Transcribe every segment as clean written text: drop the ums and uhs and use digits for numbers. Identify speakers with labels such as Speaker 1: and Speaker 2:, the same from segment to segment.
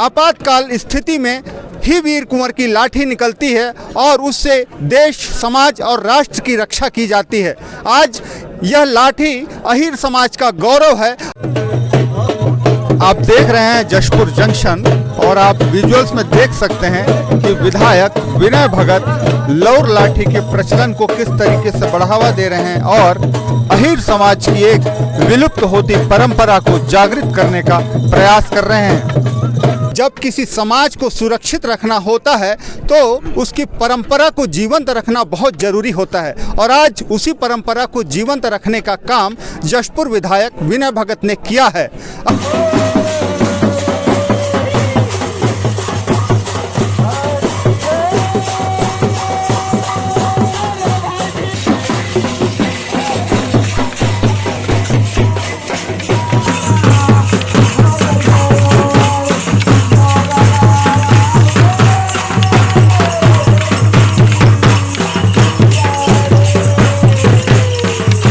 Speaker 1: आपातकाल स्थिति में ही वीर कुंवर की लाठी निकलती है और उससे देश, समाज और राष्ट्र की रक्षा की जाती है। आज यह लाठी अहीर समाज का गौरव है। आप देख रहे हैं जशपुर जंक्शन और आप विजुअल्स में देख सकते हैं कि विधायक विनय भगत लौर लाठी के प्रचलन को किस तरीके से बढ़ावा दे रहे हैं और अहीर समाज की एक विलुप्त होती परंपरा को जागृत करने का प्रयास कर रहे हैं। जब किसी समाज को सुरक्षित रखना होता है तो उसकी परंपरा को जीवंत रखना बहुत जरूरी होता है और आज उसी परंपरा को जीवंत रखने का काम जशपुर विधायक विनय भगत ने किया है।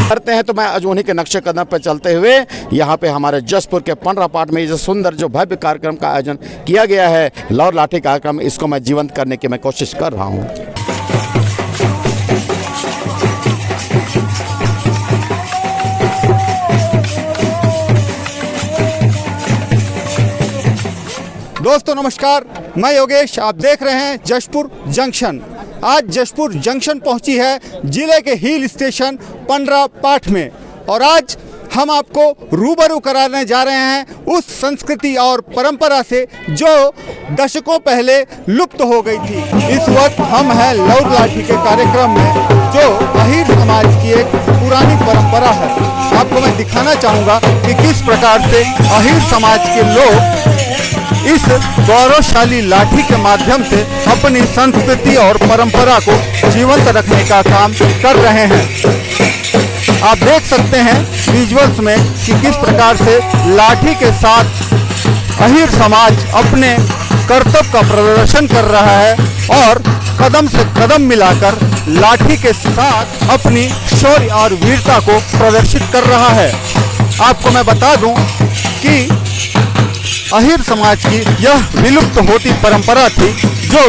Speaker 2: करते हैं तो मैं आज उन्हीं के नक्शे कदम पर चलते हुए यहाँ पे हमारे जशपुर के पंडरा पाठ में जो सुंदर जो भव्य कार्यक्रम का आयोजन किया गया है लौर लाठी कार्यक्रम, इसको मैं जीवंत करने की मैं कोशिश कर रहा हूँ।
Speaker 1: दोस्तों नमस्कार, मैं योगेश, आप देख रहे हैं जशपुर जंक्शन। आज जशपुर जंक्शन पहुंची है जिले के हिल स्टेशन पंडरा पाठ में और आज हम आपको रूबरू कराने जा रहे हैं उस संस्कृति और परंपरा से जो दशकों पहले लुप्त हो गई थी। इस वक्त हम हैं लौर लाठी के कार्यक्रम में जो अहीर समाज की एक पुरानी परंपरा है। आपको मैं दिखाना चाहूँगा कि किस प्रकार से अहीर समाज के लोग इस गौरवशाली लाठी के माध्यम से अपनी संस्कृति और परंपरा को जीवंत रखने का काम कर रहे हैं। आप देख सकते हैं विजुअल्स में कि किस प्रकार से लाठी के साथ अहीर समाज अपने कर्तव्य का प्रदर्शन कर रहा है और कदम से कदम मिलाकर लाठी के साथ अपनी शौर्य और वीरता को प्रदर्शित कर रहा है। आपको मैं बता दूं कि अहीर समाज की यह विलुप्त होती परंपरा थी जो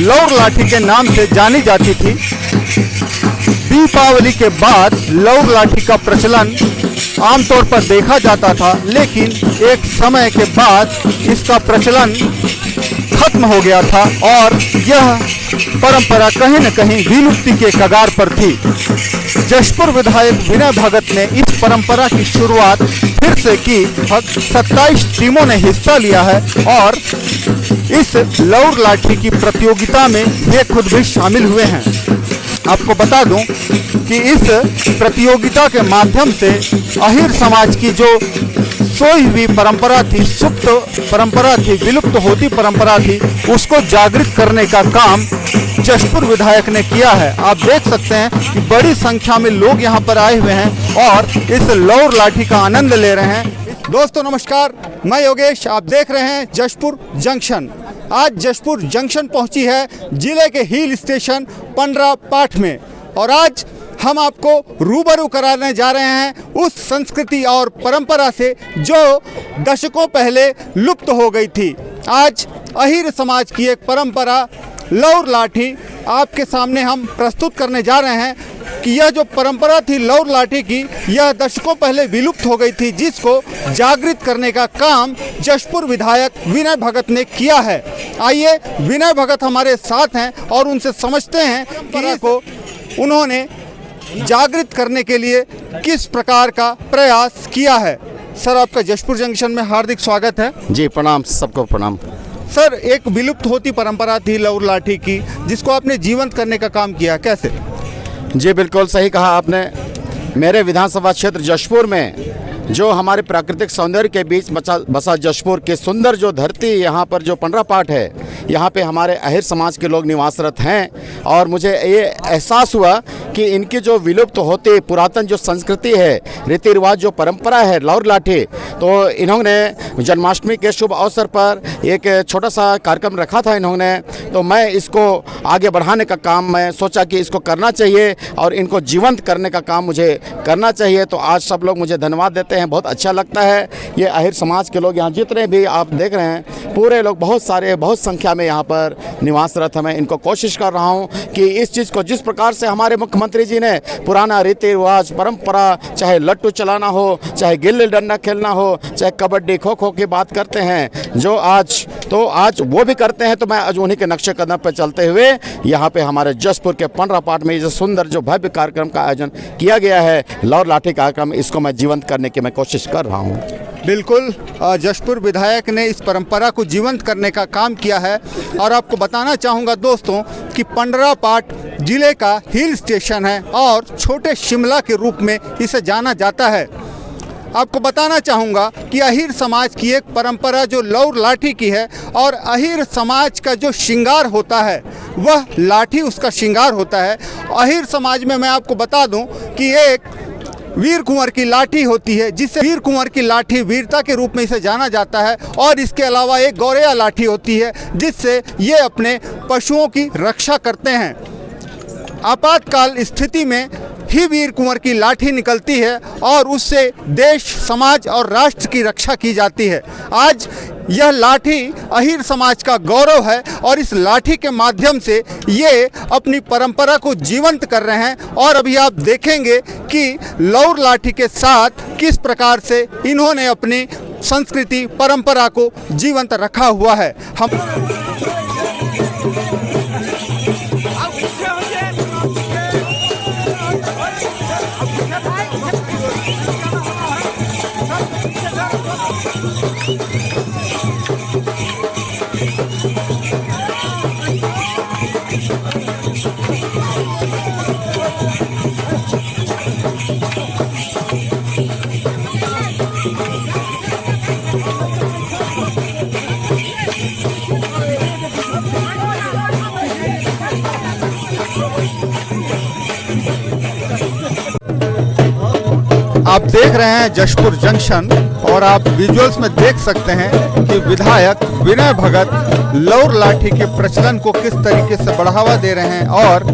Speaker 1: लौर लाठी के नाम से जानी जाती थी। दीपावली के बाद लौर लाठी का प्रचलन आमतौर पर देखा जाता था, लेकिन एक समय के बाद इसका प्रचलन खत्म हो गया था और यह परंपरा कहीं न कहीं विलुप्ति के कगार पर थी। जशपुर विधायक विनय भगत ने इस परंपरा की शुरुआत फिर से की। 27 टीमों ने हिस्सा लिया है और इस लौर लाठी की प्रतियोगिता में ये खुद भी शामिल हुए हैं। आपको बता दूं कि इस प्रतियोगिता के माध्यम से अहीर समाज की जो सोई हुई परंपरा थी, सुप्त परंपरा थी, विलुप्त होती परंपरा थी, उसको जागृत करने का काम जशपुर विधायक ने किया है। आप देख सकते हैं कि बड़ी संख्या में लोग यहाँ पर आए हुए हैं और इस लौर लाठी का आनंद ले रहे हैं। दोस्तों नमस्कार, मैं योगेश, आप देख रहे हैं जशपुर जंक्शन। आज जशपुर जंक्शन पहुंची है जिले के हिल स्टेशन पंडरा पाठ में और आज हम आपको रूबरू कराने जा रहे हैं उस संस्कृति और परंपरा से जो दशकों पहले लुप्त हो गई थी। आज अहीर समाज की एक परंपरा लौर लाठी आपके सामने हम प्रस्तुत करने जा रहे हैं कि यह जो परंपरा थी लौर लाठी की, यह दशकों पहले विलुप्त हो गई थी, जिसको जागृत करने का काम जशपुर विधायक विनय भगत ने किया है। आइए विनय भगत हमारे साथ हैं और उनसे समझते हैं कि को उन्होंने जागृत करने के लिए किस प्रकार का प्रयास किया है। सर, आपका जशपुर जंक्शन में हार्दिक स्वागत है।
Speaker 2: जी प्रणाम, सबको प्रणाम।
Speaker 1: सर, एक विलुप्त होती परंपरा थी लौर लाठी की, जिसको आपने जीवंत करने का काम किया, कैसे?
Speaker 2: जी बिल्कुल सही कहा आपने। मेरे विधानसभा क्षेत्र जशपुर में जो हमारे प्राकृतिक सौंदर्य के बीच बसा जशपुर की सुंदर जो धरती, यहाँ पर जो पंडरा पाठ है, यहाँ पे हमारे अहीर समाज के लोग निवासरत हैं और मुझे ये एहसास हुआ कि इनकी जो विलुप्त होती पुरातन जो संस्कृति है, रीति रिवाज, जो परंपरा है लौर लाठी, तो इन्होंने जन्माष्टमी के शुभ अवसर पर एक छोटा सा कार्यक्रम रखा था इन्होंने। तो मैं इसको आगे बढ़ाने का काम मैं सोचा कि इसको करना चाहिए और इनको जीवंत करने का काम मुझे करना चाहिए। तो आज सब लोग मुझे धन्यवाद देते हैं, बहुत अच्छा लगता है। ये अहिर समाज के लोग यहाँ जितने भी आप देख रहे हैं, पूरे लोग बहुत सारे, बहुत संख्या में यहाँ पर निवासरत हैं। मैं इनको कोशिश कर रहा हूँ कि इस चीज़ को जिस प्रकार से हमारे मुख्यमंत्री जी ने पुराना रीति रिवाज, परंपरा, चाहे लट्टू चलाना हो, चाहे गिल्ली डंडा खेलना हो, चाहे कबड्डी खो खो की बात करते हैं, जो आज वो भी करते हैं। तो मैं आज उन्हीं के नक्शे कदम पर चलते हुए यहाँ पे हमारे जसपुर के पंडरा पाठ में जो सुंदर जो भव्य कार्यक्रम का आयोजन किया गया है, लौर लाठी कार्यक्रम, इसको मैं जीवंत करने की मैं कोशिश कर रहा हूँ।
Speaker 1: बिल्कुल, जशपुर विधायक ने इस परंपरा को जीवंत करने का काम किया है। और आपको बताना चाहूँगा दोस्तों कि पंडरा पाठ जिले का हिल स्टेशन है और छोटे शिमला के रूप में इसे जाना जाता है। आपको बताना चाहूँगा कि अहिर समाज की एक परंपरा जो लौर लाठी की है, और अहिर समाज का जो श्रृंगार होता है वह लाठी उसका श्रृंगार होता है। अहिर समाज में मैं आपको बता दूं कि एक वीर कुंवर की लाठी होती है, जिससे वीर कुंवर की लाठी वीरता के रूप में इसे जाना जाता है। और इसके अलावा एक गौरैया लाठी होती है, जिससे ये अपने पशुओं की रक्षा करते हैं। आपातकाल स्थिति में ही वीर कुंवर की लाठी निकलती है और उससे देश, समाज और राष्ट्र की रक्षा की जाती है। आज यह लाठी अहिर समाज का गौरव है और इस लाठी के माध्यम से ये अपनी परंपरा को जीवंत कर रहे हैं। और अभी आप देखेंगे कि लौर लाठी के साथ किस प्रकार से इन्होंने अपनी संस्कृति, परंपरा को जीवंत रखा हुआ है। हम आप देख रहे हैं जशपुर जंक्शन, और आप विजुअल्स में देख सकते हैं कि विधायक विनय भगत लौर लाठी के प्रचलन को किस तरीके से बढ़ावा दे रहे हैं और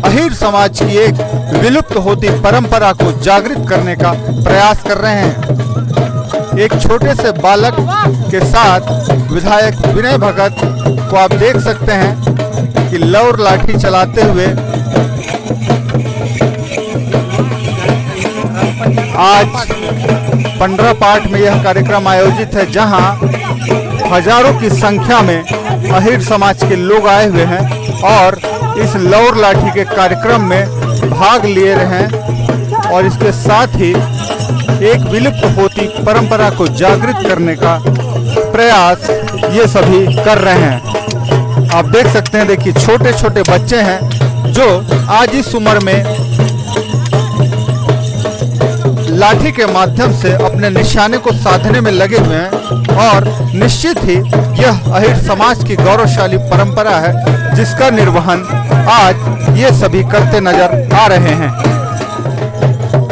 Speaker 1: अहिर समाज की एक विलुप्त होती परंपरा को जागृत करने का प्रयास कर रहे हैं। एक छोटे से बालक के साथ विधायक विनय भगत को आप देख सकते हैं कि लौर लाठी चलाते हुए आज पंडरा पाठ में यह कार्यक्रम आयोजित है, जहां हजारों की संख्या में अहिर समाज के लोग आए हुए हैं और इस लौर लाठी के कार्यक्रम में भाग लिए रहे हैं। और इसके साथ ही एक विलुप्त होती परंपरा को जागृत करने का प्रयास ये सभी कर रहे हैं। आप देख सकते हैं, देखिए छोटे छोटे बच्चे हैं जो आज इस उम्र में लाठी के माध्यम से अपने निशाने को साधने में लगे हुए हैं। और निश्चित ही यह अहिर समाज की गौरवशाली परंपरा है, जिसका निर्वहन आज ये सभी करते नजर आ रहे हैं।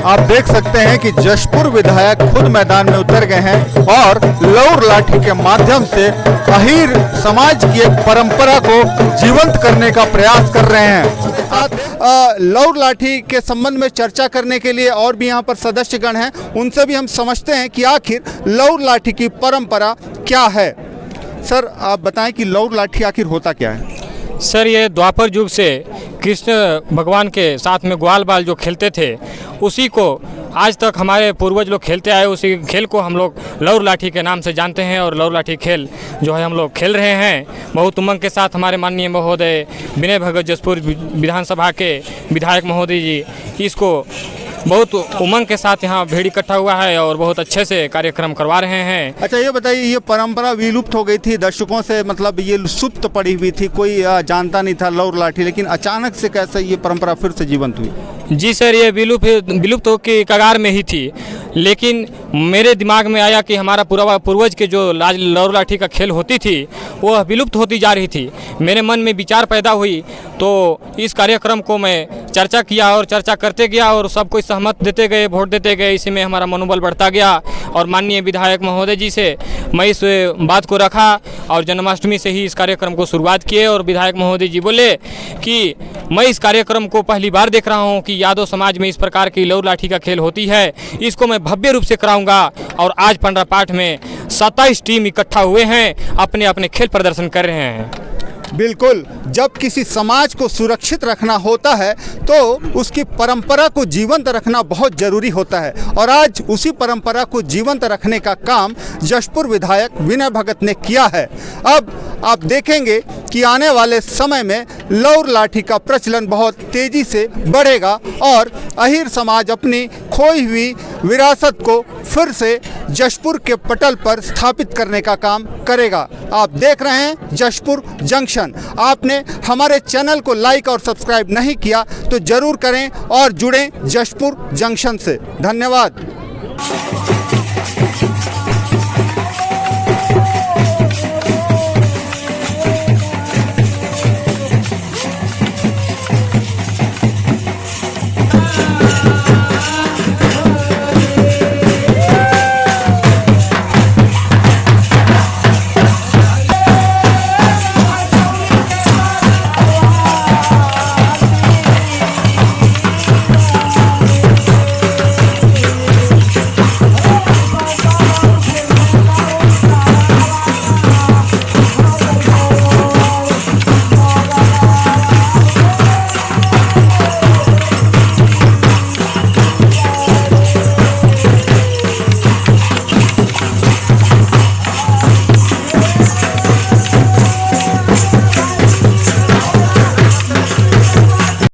Speaker 1: आप देख सकते हैं कि जशपुर विधायक खुद मैदान में उतर गए हैं और लौर लाठी के माध्यम से अहिर समाज की एक परंपरा को जीवंत करने का प्रयास कर रहे हैं। लौर लाठी के संबंध में चर्चा करने के लिए और भी यहाँ पर सदस्यगण हैं, उनसे भी हम समझते हैं कि आखिर लौर लाठी की परंपरा क्या है। सर, आप बताएं कि लौर लाठी आखिर होता क्या है?
Speaker 3: सर, ये द्वापर युग से कृष्ण भगवान के साथ में ग्वाल बाल जो खेलते थे, उसी को आज तक हमारे पूर्वज लोग खेलते आए। उसी खेल को हम लोग लौर लाठी के नाम से जानते हैं और लौर लाठी खेल जो है हम लोग खेल रहे हैं बहुत उमंग के साथ। हमारे माननीय महोदय विनय भगत जसपुर विधानसभा के विधायक महोदय जी इसको बहुत उमंग के साथ यहाँ भीड़ इकट्ठा हुआ है और बहुत अच्छे से कार्यक्रम करवा रहे हैं।
Speaker 1: अच्छा, ये बताइए, ये परंपरा विलुप्त हो गई थी दर्शकों से, मतलब ये सुप्त पड़ी हुई थी, कोई जानता नहीं था लौर लाठी, लेकिन अचानक से कैसे ये परंपरा फिर से जीवंत हुई?
Speaker 3: जी सर, ये विलुप्त हो के कगार में ही थी, लेकिन मेरे दिमाग में आया कि हमारा पूर्वज के जो लौर लाठी का खेल होती थी वह विलुप्त होती जा रही थी। मेरे मन में विचार पैदा हुई तो इस कार्यक्रम को मैं चर्चा किया और चर्चा करते गया और सब कोई सहमत देते गए, वोट देते गए। इसी में हमारा मनोबल बढ़ता गया और माननीय विधायक महोदय जी से मैं इस बात को रखा और जन्माष्टमी से ही इस कार्यक्रम को शुरुआत किए। और विधायक महोदय जी बोले कि मैं इस कार्यक्रम को पहली बार देख रहा हूं कि यादव समाज में इस प्रकार की लौर लाठी का खेल होती है, इसको मैं भव्य रूप से कराऊंगा। और आज पंडरापाठ में 27 टीम इकट्ठा हुए हैं, अपने अपने खेल प्रदर्शन कर रहे हैं।
Speaker 1: बिल्कुल, जब किसी समाज को सुरक्षित रखना होता है तो उसकी परंपरा को जीवंत रखना बहुत ज़रूरी होता है और आज उसी परंपरा को जीवंत रखने का काम जशपुर विधायक विनय भगत ने किया है। अब आप देखेंगे कि आने वाले समय में लौर लाठी का प्रचलन बहुत तेज़ी से बढ़ेगा और अहीर समाज अपनी खोई हुई विरासत को फिर से जशपुर के पटल पर स्थापित करने का काम करेगा। आप देख रहे हैं जशपुर जंक्शन। आपने हमारे चैनल को लाइक और सब्सक्राइब नहीं किया तो ज़रूर करें और जुड़ें जशपुर जंक्शन से। धन्यवाद।